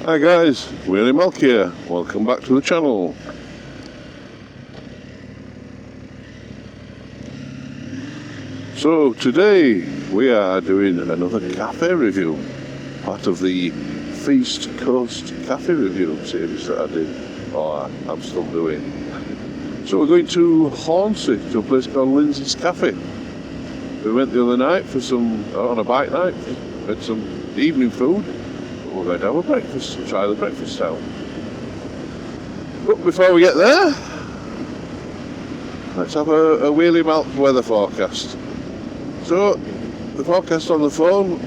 Hi guys, Weary Milk here. Welcome back to the channel. So today we are doing another cafe review, part of the Feast Coast Cafe Review series that I did, or I'm still doing. So we're going to Hornsea, to a place called Lyndsey's Cafe. We went the other night on a bike night, had some evening food. We're going to have a breakfast and try the breakfast out. But before we get there, let's have a Wheelie Malt weather forecast. So, the forecast on the phone,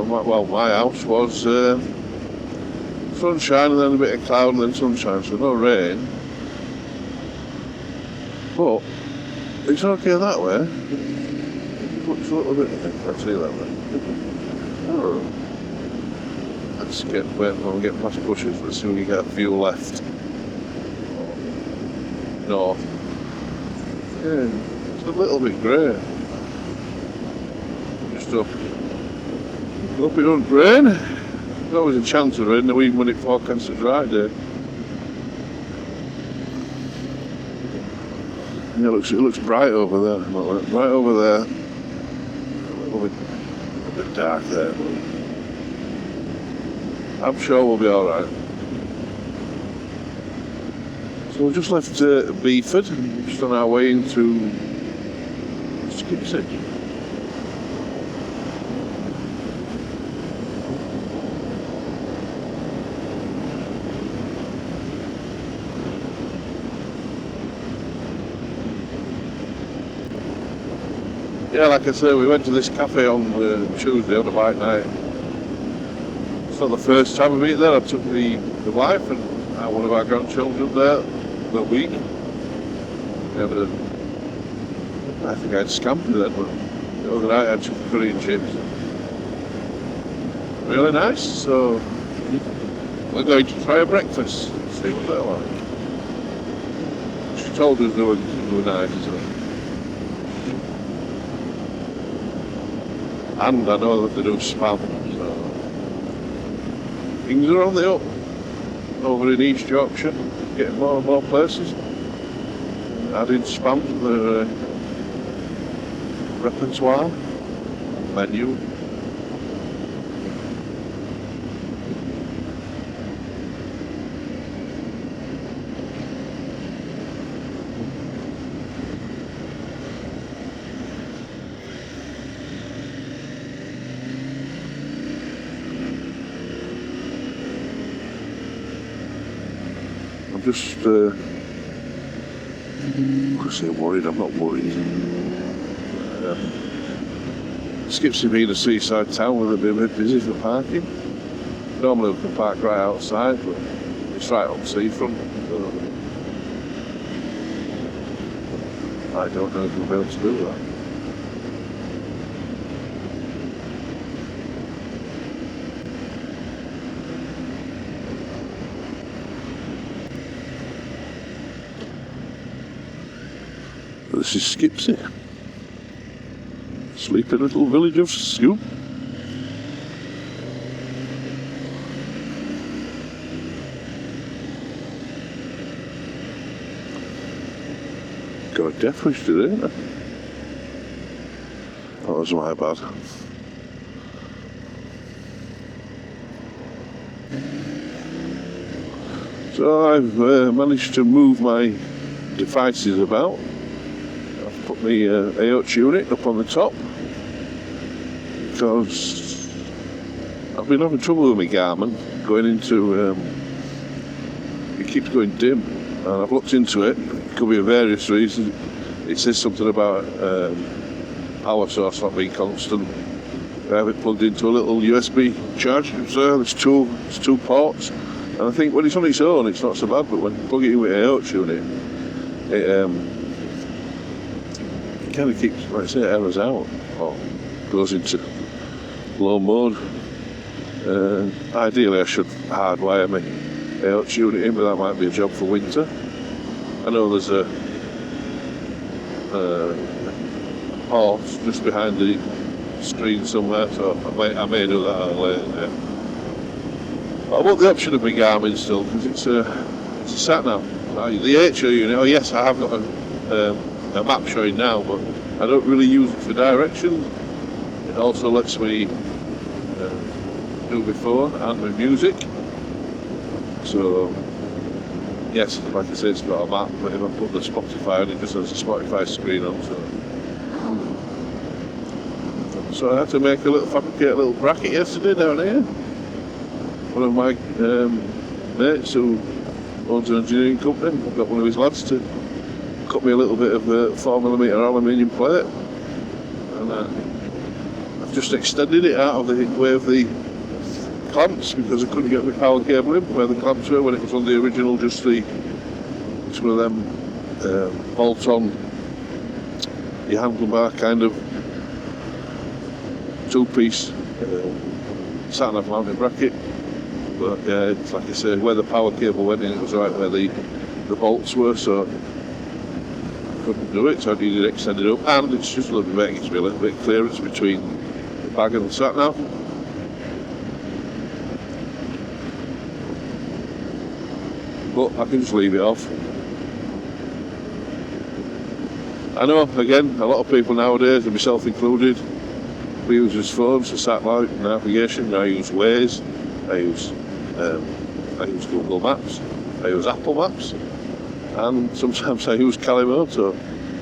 my house was sunshine and then a bit of cloud and then sunshine, so no rain. But it's okay that way. It looks a little bit, let's see that way. Oh. Let's wait until we get past bushes, let's see if we get a few left. North. Yeah, it's a little bit grey. Just hope it don't rain. There's always a chance of rain, even when it forecasts a dry day. Yeah, it looks bright over there. Right over there. A bit dark there. I'm sure we'll be alright. So we just left Beeford, just on our way into Skipsy. Yeah, like I said, we went to this cafe on Tuesday on a bike night. It's not the first time we meet there. I took the wife and one of our grandchildren there the week. I think I had scampi then, but the other night I had some curry and chips. Really nice, so we're going to try a breakfast, see what they're like. She told us they were nice, so. And I know that they do spam, so things are on the up over in East Yorkshire, getting more and more places adding spam to their repertoire menu. I'm just, I could say worried, I'm not worried. Skipsy being a seaside town, will be a bit busy for parking. Normally we can park right outside, but it's right on the seafront. So I don't know if we'll be able to do that. This is Skipsy, sleepy little village of Scoop. Got a death wish today, didn't I? That was my bad. So I've managed to move my devices about. Put my AOH unit up on the top because I've been having trouble with my Garmin going into it keeps going dim, and I've looked into it. It could be for various reasons. It says something about power source not being constant. I have it plugged into a little USB charger. So there's two ports, and I think when it's on its own it's not so bad, but when you plug it in with an AOH unit, it kind of keeps, like I say, errors out or goes into low mode. Ideally I should hardwire my AOH unit in, but that might be a job for winter. I know there's a port just behind the screen somewhere, so I may do that later. I want the option of my Garmin still because it's a sat nav. The HO unit, oh yes, I have got a map showing now, but I don't really use it for direction. It also lets me do my phone and my music. So yes, like I say, it's got a map, but if I put the Spotify on, it just has a Spotify screen on. So I had to fabricate a little bracket yesterday down here. One of my mates who owns an engineering company, got one of his lads to cut me a little bit of 4mm aluminium plate, and I've just extended it out of the way of the clamps because I couldn't get the power cable in where the clamps were when it was on the original, it's one of them bolt-on your handlebar kind of two-piece sat-nav mounting bracket. But it's like I say, where the power cable went in, it was right where the bolts were, so I couldn't do it, so I needed it extended up, and it's just a little bit, gives me a little bit of clearance between the bag and the sat-nav. But I can just leave it off. I know, again, a lot of people nowadays, and myself included, we use as phones for satellite navigation. I use Waze, I use Google Maps, I use Apple Maps, and sometimes I use Calimoto.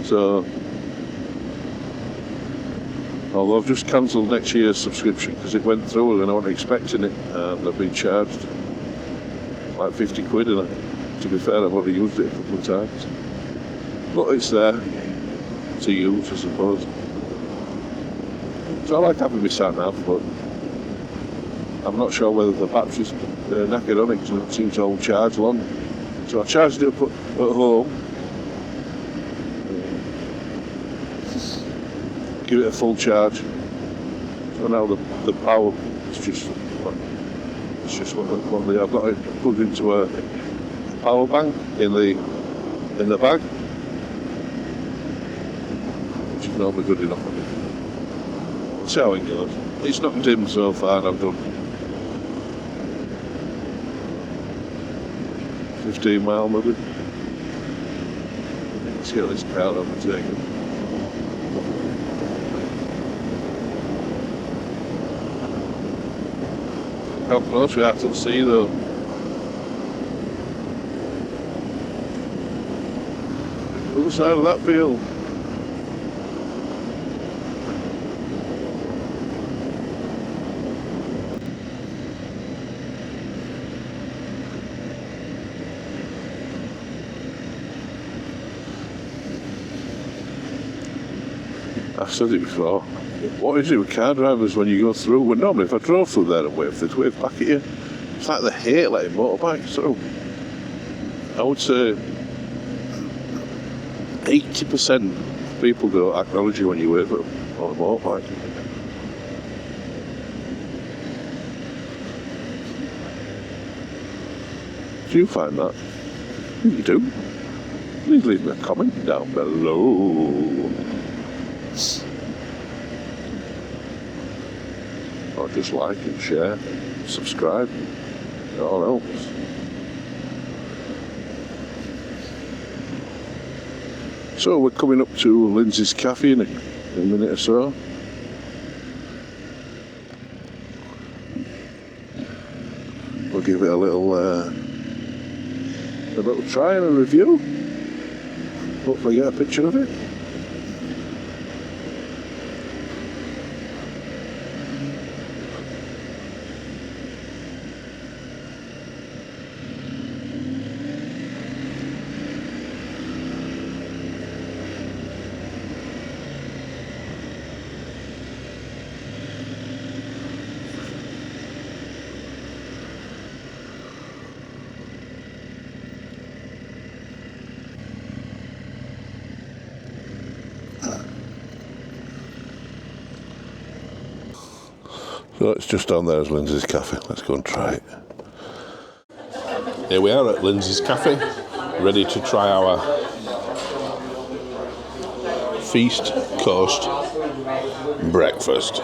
So, although I've just cancelled next year's subscription because it went through and I wasn't expecting it, and I've been charged like 50 quid, and to be fair, I've only used it a couple of times. But it's there to use, I suppose. So I like having my sat-nav, but I'm not sure whether the battery's knackered on it because it seems to hold charge long. So I charged it up at home, give it a full charge. So now the power is just what I've got it plugged into a power bank in the bag, which is normally good enough. We'll see how it goes. It's not dim so far, and I've done 15 mile maybe. Let's get this crowd overtaken. How close we are to the sea though. Other side of that field. I've said it before. What is it with car drivers when you go through? Well, normally if I drove through there and waved, they'd wave back at you. It's like they hate letting motorbikes through. I would say 80% of people don't acknowledge you when you wave at them on a motorbike. Do you find that? You do? Please leave me a comment down below. Or just like and share, subscribe, it all helps. So we're coming up to Lindsay's cafe in a minute or so. We'll give it a little try and a review. Hopefully get a picture of it. So it's just down there as Lindsay's cafe. Let's go and try it. Here we are at Lindsay's cafe, ready to try our Feast Coast breakfast.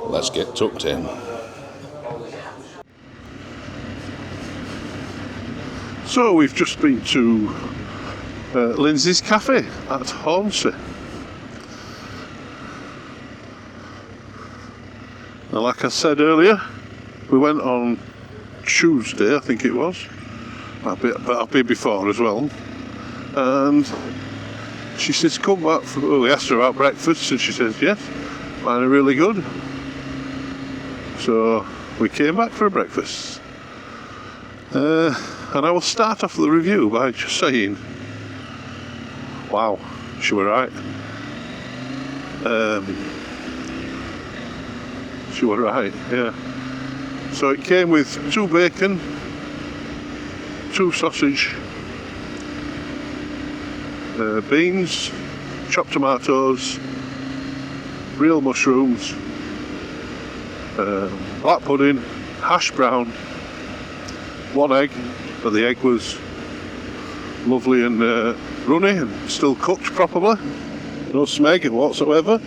Let's get tucked in. So we've just been to Lyndsey's cafe at Hornsea. And like I said earlier, we went on Tuesday, I think it was. But I've been before as well. And she says, come back for, well, we asked her about breakfast, and she says, yes, mine are really good. So we came back for a breakfast. And I will start off the review by just saying, wow, she were right. She were right, yeah. So it came with 2 bacon, 2 sausage, beans, chopped tomatoes, real mushrooms, black pudding, hash brown, 1 egg, but the egg was lovely and runny and still cooked properly, no smeg whatsoever.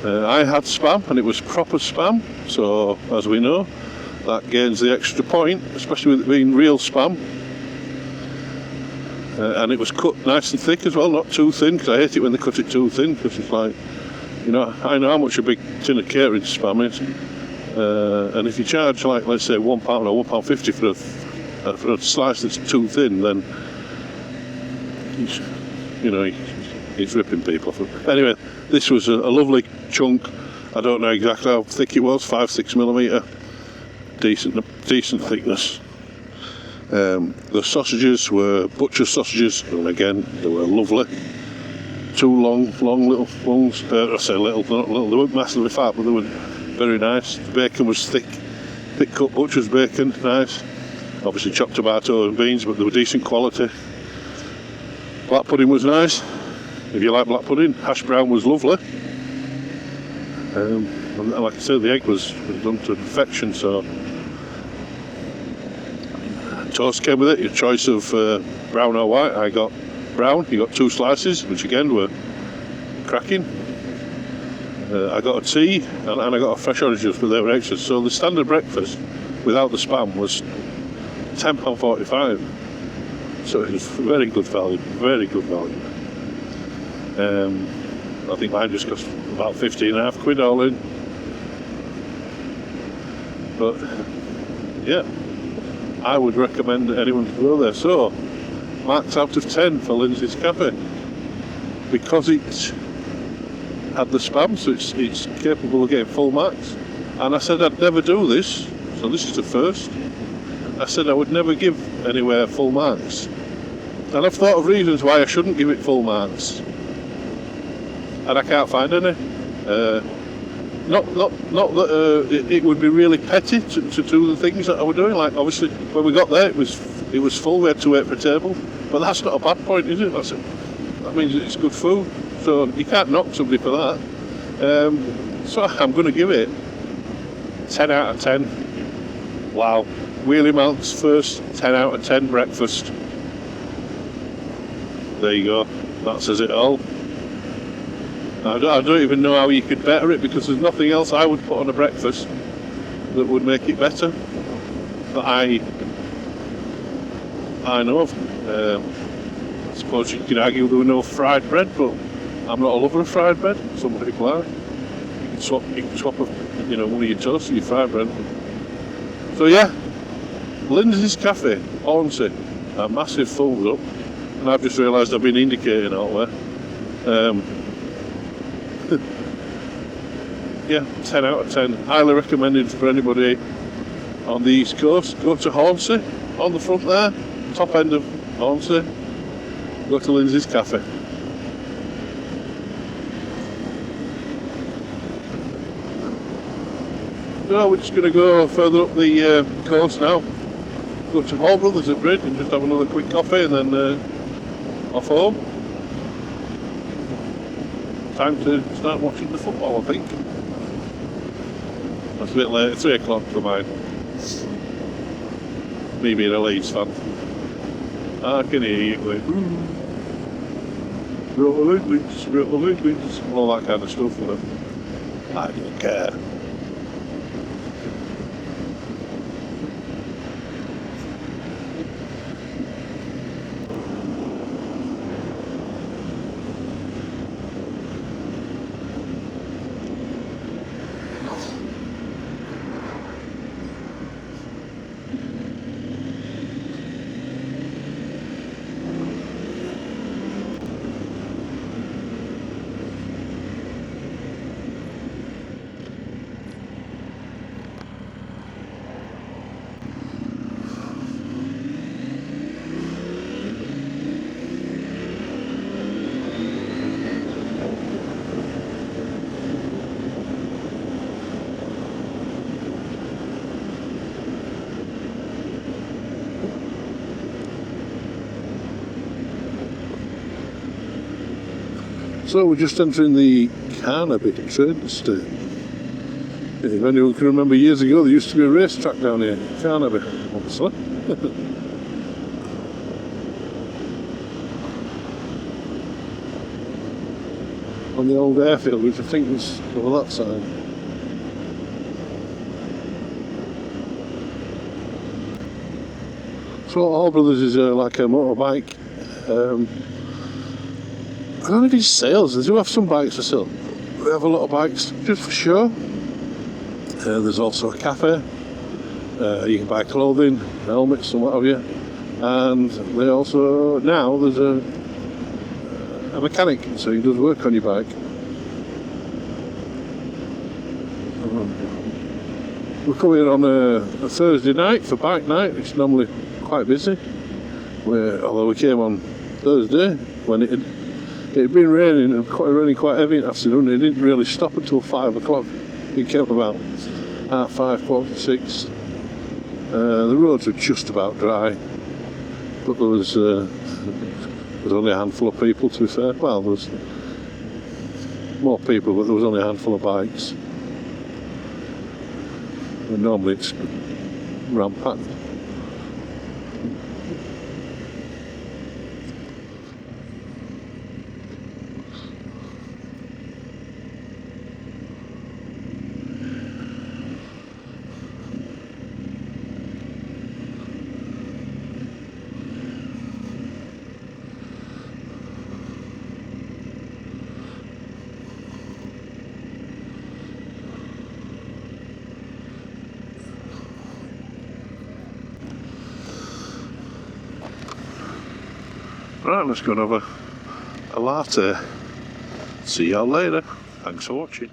I had spam, and it was proper spam, so as we know, that gains the extra point, especially with it being real spam. And it was cut nice and thick as well, not too thin, because I hate it when they cut it too thin, because it's like, you know, I know how much a big tin of catering spam is, and if you charge, like, let's say £1 or £1.50 for a slice that's too thin, then he's ripping people off. Anyway, this was a lovely chunk. I don't know exactly how thick it was, 5-6 millimetre, decent thickness. The sausages were butcher sausages, and again, they were lovely. 2 long little ones. I say little, not little. They weren't massively fat, but they were very nice. The bacon was thick cut butcher's bacon, nice. Obviously chopped tomato and beans, but they were decent quality. Black pudding was nice, if you like black pudding. Hash brown was lovely. And like I said, the egg was done to perfection, so. Toast came with it, your choice of brown or white. I got brown, you got 2 slices, which again were cracking. I got a tea, and I got a fresh orange juice, but they were extras. So the standard breakfast, without the spam, was £10.45. So it was very good value, very good value. I think mine just cost about 15.5 quid all in. But, yeah. I would recommend anyone to go there. So, marks out of 10 for Lyndsey's Cafe. Because it had the spam, so it's capable of getting full marks. And I said I'd never do this, so this is the first. I said I would never give anywhere full marks. And I've thought of reasons why I shouldn't give it full marks. And I can't find any. Not that it would be really petty to do the things that I was doing. Like, obviously, when we got there, it was full. We had to wait for a table, but that's not a bad point, is it? That means it's good food. So you can't knock somebody for that. So I'm going to give it 10 out of 10. Wow, Wheelie Malt's first 10 out of 10 breakfast. There you go. That says it all. I don't even know how you could better it, because there's nothing else I would put on a breakfast that would make it better that I know of. I suppose you could argue there were no fried bread, but I'm not a lover of fried bread. Some people are. You can swap one of your toast for your fried bread. So yeah, Lyndsey's Cafe, Hornsea, a massive thumbs up, and I've just realised I've been indicating out there. Yeah, 10 out of 10. Highly recommended for anybody on the East Coast. Go to Hornsea, on the front there, top end of Hornsea. Go to Lyndsey's Cafe. So we're just going to go further up the coast now. Go to Hall Brothers at Bridge and just have another quick coffee, and then off home. Time to start watching the football, I think. That's a bit late, 3 o'clock for mine. Me being a Leeds fan. I can hear you going, Leeds, all that kind of stuff. I don't care. So we're just entering the Carnaby train station. If anyone can remember, years ago there used to be a racetrack down here, Carnaby, obviously. On the old airfield, which I think was over that side. So All Brothers is like a motorbike. I don't know if it's sales. They do have some bikes for sale. They have a lot of bikes just for show. There's also a cafe. You can buy clothing, helmets and what have you. And they also, now there's a mechanic, so he does work on your bike. We're coming on a Thursday night for bike night. It's normally quite busy. Although we came on Thursday when it had been raining and raining quite heavy in the afternoon. It didn't really stop until 5 o'clock. It came about at 5, 6. The roads were just about dry, but there was only a handful of people, to be fair. Well, there was more people, but there was only a handful of bikes. And normally it's rampacked. Right, let's go and have a latte. See y'all later. Thanks for watching.